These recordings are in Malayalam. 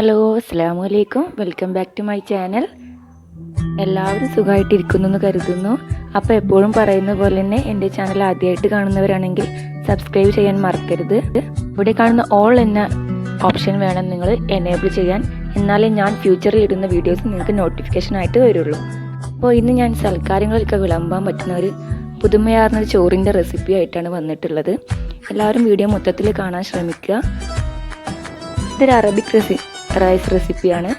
ഹലോ, അസ്സലാമു അലൈക്കും. Welcome back to my channel. എല്ലാവരും സുഖമായിട്ടിരിക്കുന്നു എന്ന് കരുതുന്നു. അപ്പോൾ എപ്പോഴും പറയുന്ന പോലെ തന്നെ എൻ്റെ ചാനൽ ആദ്യമായിട്ട് കാണുന്നവരാണെങ്കിൽ സബ്സ്ക്രൈബ് ചെയ്യാൻ മറക്കരുത്. ഇവിടെ കാണുന്ന ഓൾ എന്ന ഓപ്ഷൻ വേണം നിങ്ങൾ എനേബിൾ ചെയ്യാൻ. എന്നാലേ ഞാൻ ഫ്യൂച്ചറിൽ ഇടുന്ന വീഡിയോസ് നിങ്ങൾക്ക് നോട്ടിഫിക്കേഷനായിട്ട് വരുള്ളൂ. അപ്പോൾ ഇന്ന് ഞാൻ സൽക്കാരങ്ങളൊക്കെ വിളമ്പാൻ പറ്റുന്ന ഒരു പുതുമയാർന്നൊരു ചോറിൻ്റെ റെസിപ്പി ആയിട്ടാണ് വന്നിട്ടുള്ളത്. എല്ലാവരും വീഡിയോ മൊത്തത്തിൽ കാണാൻ ശ്രമിക്കുക. ഇതൊരു അറബിക് റൈസ് റെസിപ്പിയാണ്.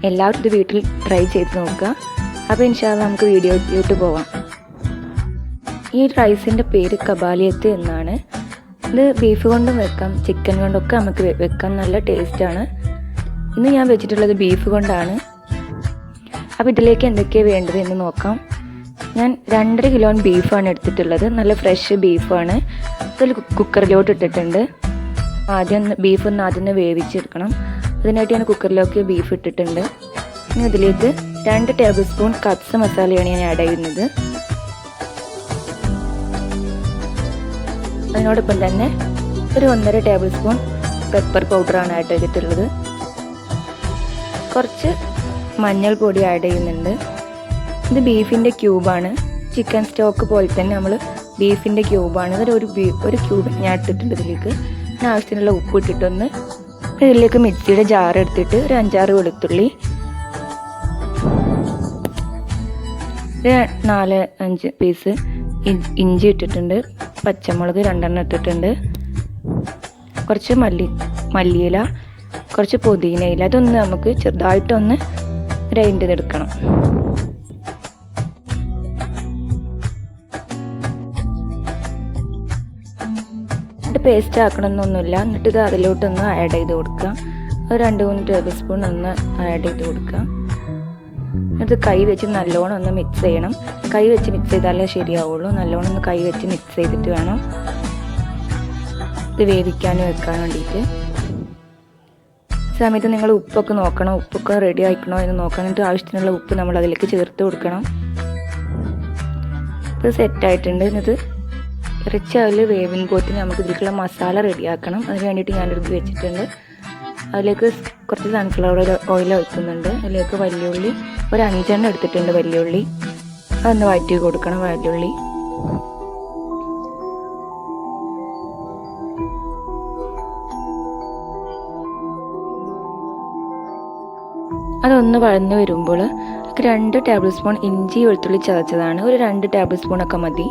എല്ലാവരും ഇത് വീട്ടിൽ ട്രൈ ചെയ്ത് നോക്കുക. അപ്പോൾ ഇൻഷാല്ലാ നമുക്ക് വീഡിയോയിലോട്ട് പോവാം. ഈ റൈസിൻ്റെ പേര് കബാലിയത്ത് എന്നാണ്. ഇത് ബീഫ് കൊണ്ടും വെക്കാം, ചിക്കൻ കൊണ്ടൊക്കെ നമുക്ക് വെക്കാൻ നല്ല ടേസ്റ്റാണ്. ഇന്ന് ഞാൻ വെച്ചിട്ടുള്ളത് ബീഫ് കൊണ്ടാണ്. അപ്പോൾ ഇതിലേക്ക് എന്തൊക്കെയാണ് വേണ്ടത് എന്ന് നോക്കാം. ഞാൻ 2.5 കിലോ ബീഫാണ് എടുത്തിട്ടുള്ളത്. നല്ല ഫ്രഷ് ബീഫാണ്. അതിൽ കുക്കറിലോട്ട് ഇട്ടിട്ടുണ്ട്. ആദ്യം ആദ്യം വേവിച്ചെടുക്കണം. അതിനായിട്ട് ഞാൻ കുക്കറിലേക്ക് ബീഫ് ഇട്ടിട്ടുണ്ട്. ഇനി ഇതിലേക്ക് 2 ടേബിൾ സ്പൂൺ കബ്സ മസാലയാണ് ഞാൻ ആഡ് ചെയ്യുന്നത്. അതിനോടൊപ്പം തന്നെ ഒരു 1.5 ടേബിൾ സ്പൂൺ പെപ്പർ പൗഡറാണ് ആഡ് ചെയ്തിട്ടുള്ളത്. കുറച്ച് മഞ്ഞൾപ്പൊടി ആഡ് ചെയ്യുന്നുണ്ട്. ഇത് ബീഫിൻ്റെ ക്യൂബാണ്. ചിക്കൻ സ്റ്റോക്ക് പോലെ തന്നെ നമ്മൾ ബീഫിൻ്റെ ക്യൂബാണ്. ഒരു ക്യൂബ് ഞാൻ ഇട്ടിട്ടുണ്ട്. ഇതിലേക്ക് ആവശ്യത്തിനുള്ള ഉപ്പ് ഇട്ടിട്ടൊന്ന് ഇതിലേക്ക് മിക്സിയുടെ ജാർ എടുത്തിട്ട് ഒരു 5-6 വെളുത്തുള്ളി, 4-5 പീസ് ഇഞ്ചി ഇട്ടിട്ടുണ്ട്. പച്ചമുളക് 2 ഇട്ടിട്ടുണ്ട്. കുറച്ച് മല്ലിയില, കുറച്ച് പുതിനയില. അതൊന്ന് നമുക്ക് ചെറുതായിട്ടൊന്ന് ഗ്രൈൻഡ് ചെയ്തെടുക്കണം. പേസ്റ്റ് ആക്കണമെന്നൊന്നുമില്ല. എന്നിട്ട് ഇത് അതിലോട്ടൊന്ന് ആഡ് ചെയ്ത് കൊടുക്കുക. ഒരു 2-3 ടേബിൾ സ്പൂൺ ഒന്ന് ആഡ് ചെയ്ത് കൊടുക്കുക. എന്നിട്ട് കൈ വെച്ച് നല്ലോണം ഒന്ന് മിക്സ് ചെയ്യണം. കൈ വെച്ച് മിക്സ് ചെയ്താലേ ശരിയാവുള്ളൂ. നല്ലോണം ഒന്ന് കൈ വെച്ച് മിക്സ് ചെയ്തിട്ട് വേണം ഇത് വേവിക്കാനും വെക്കാൻ വേണ്ടിയിട്ട്. സമയത്ത് നിങ്ങൾ ഉപ്പൊക്കെ നോക്കണം. ഉപ്പൊക്കെ റെഡി ആയിക്കണോ എന്ന് നോക്കണം. എന്നിട്ട് ആവശ്യത്തിനുള്ള ഉപ്പ് നമ്മൾ അതിലേക്ക് ചേർത്ത് കൊടുക്കണം. ഇത് സെറ്റായിട്ടുണ്ട്. എന്നിട്ട് ഇറച്ചി അതിൽ വേവുമ്പോഴത്തേന് നമുക്ക് ഇതിലേക്കുള്ള മസാല റെഡിയാക്കണം. അതിന് വേണ്ടിയിട്ട് ഞാനെടുത്ത് വെച്ചിട്ടുണ്ട്. അതിലേക്ക് കുറച്ച് സൺഫ്ലവർ ഓയിൽ ഒഴിക്കുന്നുണ്ട്. അതിലേക്ക് വലിയുള്ളി ഒരു 5 എടുത്തിട്ടുണ്ട്. വലിയുള്ളി അതൊന്ന് വഴറ്റി കൊടുക്കണം. വലിയുള്ളി അതൊന്ന് വഴന്ന് വരുമ്പോൾ 2 ടേബിൾ സ്പൂൺ ഇഞ്ചി വെളുത്തുള്ളി ചതച്ചതാണ്. ഒരു 2 ടേബിൾ സ്പൂണൊക്കെ മതി.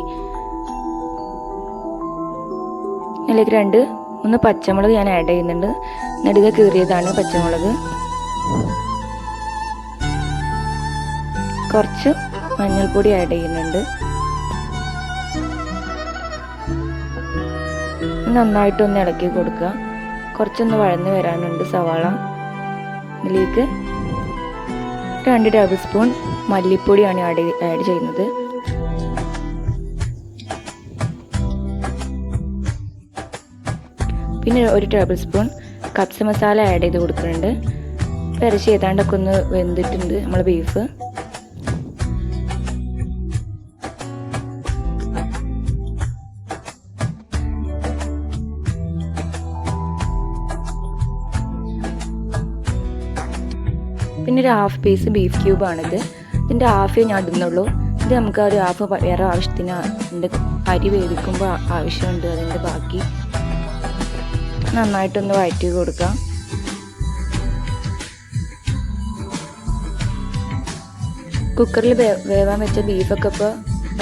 അതിലേക്ക് 2-3 പച്ചമുളക് ഞാൻ ആഡ് ചെയ്യുന്നുണ്ട്. നെടുക കീറിയതാണ് പച്ചമുളക്. കുറച്ച് മഞ്ഞൾപ്പൊടി ആഡ് ചെയ്യുന്നുണ്ട്. നന്നായിട്ടൊന്ന് ഇളക്കി കൊടുക്കുക. കുറച്ചൊന്ന് വഴന്ന് വരാനുണ്ട് സവാള. ഇതിലേക്ക് 2 ടേബിൾ സ്പൂൺ മല്ലിപ്പൊടിയാണ് ആഡ് ചെയ്യുന്നത്. പിന്നെ 1 ടേബിൾ സ്പൂൺ കബ്സ മസാല ആഡ് ചെയ്ത് കൊടുക്കുന്നുണ്ട്. ഇറച്ചി ഏതാണ്ടൊക്കെ ഒന്ന് വെന്തിട്ടുണ്ട് നമ്മൾ ബീഫ്. പിന്നെ ഒരു 1/2 പീസ് ബീഫ് ക്യൂബാണിത്. ഇതിൻ്റെ ഹാഫേ ഞാൻ ഇടുന്നുള്ളൂ. ഇത് നമുക്ക് ഒരു ഹാഫ് വേറെ ആവശ്യത്തിന് അരി വേവിക്കുമ്പോൾ ആവശ്യമുണ്ട്. അതിൻ്റെ ബാക്കി നന്നായിട്ടൊന്ന് വഴറ്റി കൊടുക്കാം. കുക്കറിൽ വേവാൻ വെച്ച ബീഫൊക്കെ ഇപ്പോൾ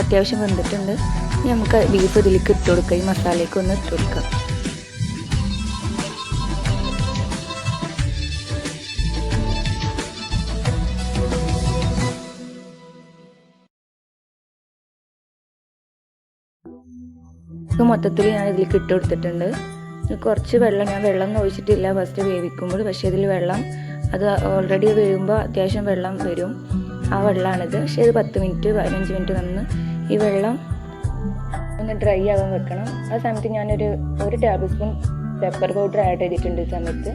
അത്യാവശ്യം വെന്തിട്ടുണ്ട്. ഇനി നമുക്ക് ബീഫ് ഇതിലേക്ക് ഇട്ട് കൊടുക്കാം. ഈ മസാലയ്ക്ക് ഒന്ന് ഇട്ട് കൊടുക്കാം. മൊത്തത്തിൽ ഞാൻ ഇതിലേക്ക് ഇട്ട് കൊടുത്തിട്ടുണ്ട്. കുറച്ച് വെള്ളം ഞാൻ ഒന്നും ഒഴിച്ചിട്ടില്ല ഫസ്റ്റ് വേവിക്കുമ്പോൾ. പക്ഷേ ഇതിൽ വെള്ളം അത് ഓൾറെഡി വേവുമ്പോൾ അത്യാവശ്യം വെള്ളം വരും. ആ വെള്ളമാണിത്. പക്ഷേ ഇത് 10-15 മിനിറ്റ് നിന്ന് ഈ വെള്ളം ഒന്ന് ഡ്രൈ ആവാൻ വെക്കണം. ആ സമയത്ത് ഞാനൊരു 1 table spoon pepper powder add ചെയ്തിട്ടുണ്ട്. ഈ സമയത്ത്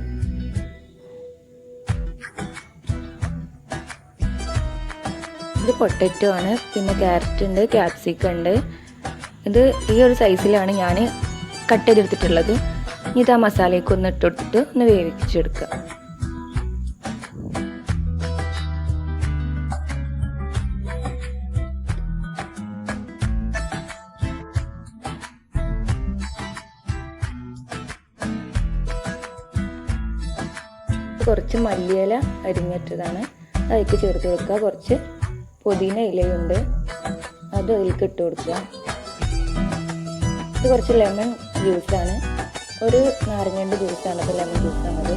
ഇത് പൊട്ടറ്റോ ആണ്. പിന്നെ ക്യാരറ്റ് ഉണ്ട്, ക്യാപ്സിക്കം ഉണ്ട്. ഇത് ഈ ഒരു സൈസിലാണ് ഞാൻ കട്ട് ചെയ്തെടുത്തിട്ടുള്ളത്. ഇത് ആ മസാലയ്ക്ക് ഒന്ന് ഇട്ടെടുത്തിട്ട് ഒന്ന് വേവിച്ചെടുക്കുക. കുറച്ച് മല്ലിയില അരിഞ്ഞിട്ടതാണ്, അതിലേക്ക് ചേർത്ത് കൊടുക്കുക. കുറച്ച് പുതിന ഇലയുണ്ട്, അത് അതിലേക്ക് ഇട്ട് കൊടുക്കുക. ഇത് കുറച്ച് ലെമൺ ജ്യൂസാണ്, ഒരു നാരങ്ങയുടെ ജ്യൂസാണ്, അത് ലെമൺ ജ്യൂസാണത്.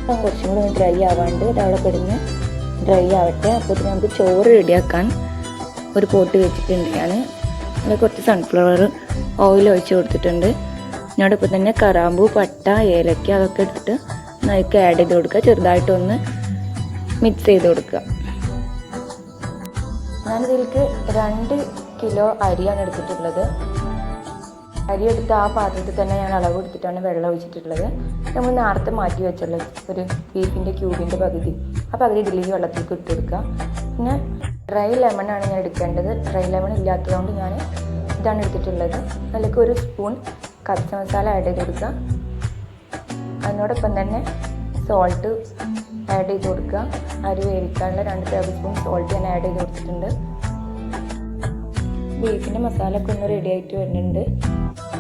അപ്പം കുറച്ചും കൂടി ഡ്രൈ ആവാണ്ട് അവിടെ കിടന്ന് ഡ്രൈ ആവട്ടെ. അപ്പോൾ നമുക്ക് ചോറ് റെഡിയാക്കാൻ ഒരു പോട്ട് വെച്ചിട്ടുണ്ട്. ഞാൻ അതിൽ കുറച്ച് സൺഫ്ലവർ ഓയിൽ ഒഴിച്ച് കൊടുത്തിട്ടുണ്ട്. ഞാനിപ്പോൾ തന്നെ കറാമ്പൂ, പട്ട, ഏലക്ക അതൊക്കെ എടുത്തിട്ട് അതിലേക്ക് ആഡ് ചെയ്ത് കൊടുക്കുക. ചെറുതായിട്ടൊന്ന് മിക്സ് ചെയ്ത് കൊടുക്കുക. ഞാനിതിലേക്ക് 2 കിലോ അരിയാണ് എടുത്തിട്ടുള്ളത്. അരി എടുത്ത് ആ പാത്രത്തിൽ തന്നെ ഞാൻ അളവ് എടുത്തിട്ടാണ് വെള്ളം ഒഴിച്ചിട്ടുള്ളത്. നമ്മൾ നേരത്തെ മാറ്റി വെച്ചുള്ള ഒരു ബീഫിൻ്റെ ക്യൂബിൻ്റെ പകുതി, ആ പകുതി ഇതിലേക്ക് വെള്ളത്തിലേക്ക് ഇട്ട് കൊടുക്കുക. പിന്നെ ഡ്രൈ ലെമണാണ് ഞാൻ എടുക്കേണ്ടത്. ഡ്രൈ ലെമൺ ഇല്ലാത്തതുകൊണ്ട് ഞാൻ ഇതാണ് എടുത്തിട്ടുള്ളത്. അതിലേക്ക് 1 സ്പൂൺ കബ്സ മസാല ആഡ് ചെയ്ത് കൊടുക്കുക. അതിനോടൊപ്പം തന്നെ സോൾട്ട് ആഡ് ചെയ്ത് കൊടുക്കുക. അരി വേവിക്കാനുള്ള 2 ടേബിൾ സ്പൂൺ സോൾട്ട് ഞാൻ ആഡ് ചെയ്ത് കൊടുത്തിട്ടുണ്ട്. ബീഫിൻ്റെ മസാല ഒക്കെ ഒന്ന് റെഡി ആയിട്ട് വരുന്നുണ്ട്.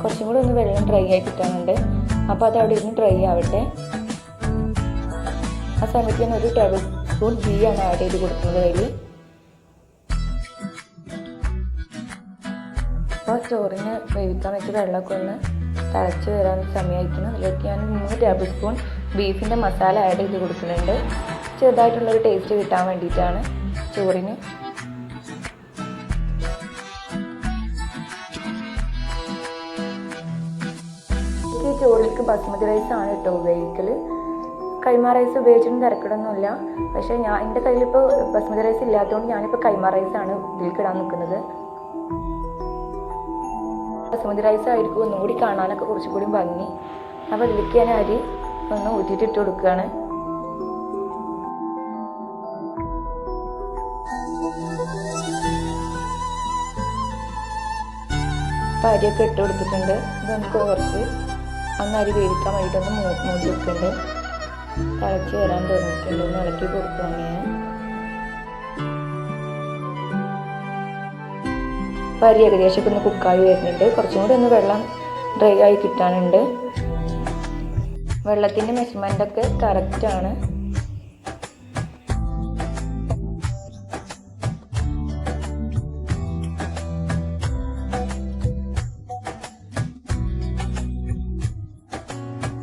കുറച്ചും കൂടി ഒന്ന് വെള്ളം ഡ്രൈ ആയി കിട്ടാനുണ്ട്. അപ്പോൾ അത് അവിടെ ഇരുന്ന് ഡ്രൈ ആവട്ടെ. ആ സമയത്ത് ഞാൻ 1 ടേബിൾ സ്പൂൺ ഗീ ആണ് ആഡ് ചെയ്ത് കൊടുക്കുന്നത് അതിൽ. അപ്പോൾ ചോറിന് വേവിക്കാൻ വെച്ച് വെള്ളമൊക്കെ ഒന്ന് തിളച്ച് വരാൻ സമയമായിരിക്കണം. അതിലേക്ക് ഞാൻ 3 ടേബിൾ സ്പൂൺ ബീഫിൻ്റെ മസാല ആഡ് ചെയ്ത് കൊടുക്കുന്നുണ്ട്. ചെറുതായിട്ടുള്ളൊരു ടേസ്റ്റ് കിട്ടാൻ വേണ്ടിയിട്ടാണ് ചോറിന്. ഈ ചോറിലേക്ക് ബസ്മതി റൈസാണ് കേട്ടോ ഉപയോഗിക്കൽ. കൈമ റൈസ് ഉപയോഗിച്ചിട്ടും തിരക്കിടൊന്നുമില്ല. പക്ഷേ എൻ്റെ കയ്യിലിപ്പോൾ ബസ്മതി റൈസ് ഇല്ലാത്തതുകൊണ്ട് ഞാനിപ്പോൾ കൈമ റൈസാണ് ഇതിലേക്ക് ഇടാൻ നിൽക്കുന്നത്. ബസ്മതി റൈസ് ആയിരിക്കും ഒന്നുകൂടി കാണാനൊക്കെ കുറച്ചും കൂടി ഭംഗി. അപ്പോൾ ഇതിലേക്ക് ഞാൻ അരി ഒന്ന് ഊറ്റിയിട്ട് കൊടുക്കുകയാണ്. അപ്പോൾ അരിയൊക്കെ ഇട്ട് കൊടുത്തിട്ടുണ്ട്. ഇത് നമുക്ക് കുറച്ച് അന്ന് അരി വേവിക്കാൻ വേണ്ടിയിട്ടൊന്ന് മൂടി വെക്കുന്നുണ്ട്. തിളച്ച് വരാൻ തുടങ്ങിയിട്ടുണ്ട്. ഒന്ന് ഇളക്കി കൊടുക്കുകയാണ് ഞാൻ. അപ്പോൾ അരി ഏകദേശമൊക്കെ ഒന്ന് കുക്കായി വരുന്നുണ്ട്. കുറച്ചും കൂടി ഒന്ന് വെള്ളം ഡ്രൈ ആയി കിട്ടാനുണ്ട്. വെള്ളത്തിൻ്റെ മെഷർമെൻ്റൊക്കെ കറക്റ്റാണ്.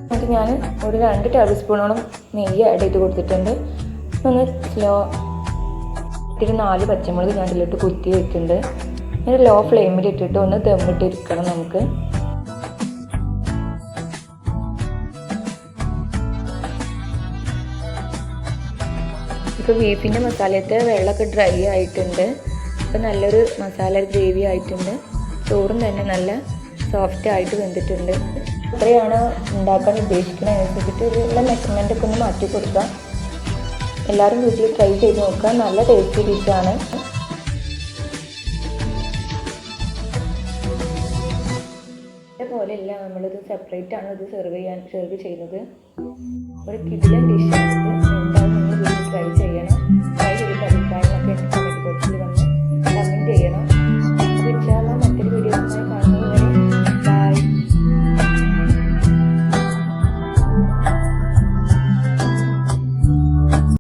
എന്നിട്ട് ഞാൻ ഒരു 2 ടേബിൾ സ്പൂണോളം നെയ്യ് ആഡ് ചെയ്ത് കൊടുത്തിട്ടുണ്ട്. ഒന്ന് സ്ലോ ഇത്തിരി 4 പച്ചമുളക് ഞാൻ ഇതിലിട്ട് കുത്തി വെക്കുന്നുണ്ട്. എന്നിട്ട് ലോ ഫ്ലെയിമിൽ ഇട്ടിട്ട് ഒന്ന് ദമ്മിട്ടിരിക്കണം നമുക്ക്. ഇപ്പോൾ ബീഫിൻ്റെ മസാലത്തെ വെള്ളമൊക്കെ ഡ്രൈ ആയിട്ടുണ്ട്. ഇപ്പോൾ നല്ലൊരു മസാല ഗ്രേവി ആയിട്ടുണ്ട്. ചോറും തന്നെ നല്ല സോഫ്റ്റ് ആയിട്ട് വെന്തിട്ടുണ്ട്. ഇത്രയാണ് ഉണ്ടാക്കാൻ ഉദ്ദേശിക്കുന്നത്. അനുസരിച്ചിട്ട് ഇതിലുള്ള മെഷർമെൻ്റൊക്കെ ഒന്ന് മാറ്റി കൊടുക്കുക. എല്ലാവരും വീട്ടിൽ ട്രൈ ചെയ്ത് നോക്കുക. നല്ല ടേസ്റ്റി ഡിഷാണ്. ഇതേപോലെയല്ല, നമ്മളിത് സെപ്പറേറ്റ് ആണ് ഇത് സെർവ് ചെയ്യുന്നത്. ഒരു കിടിലൻ ഡിഷാണിത്.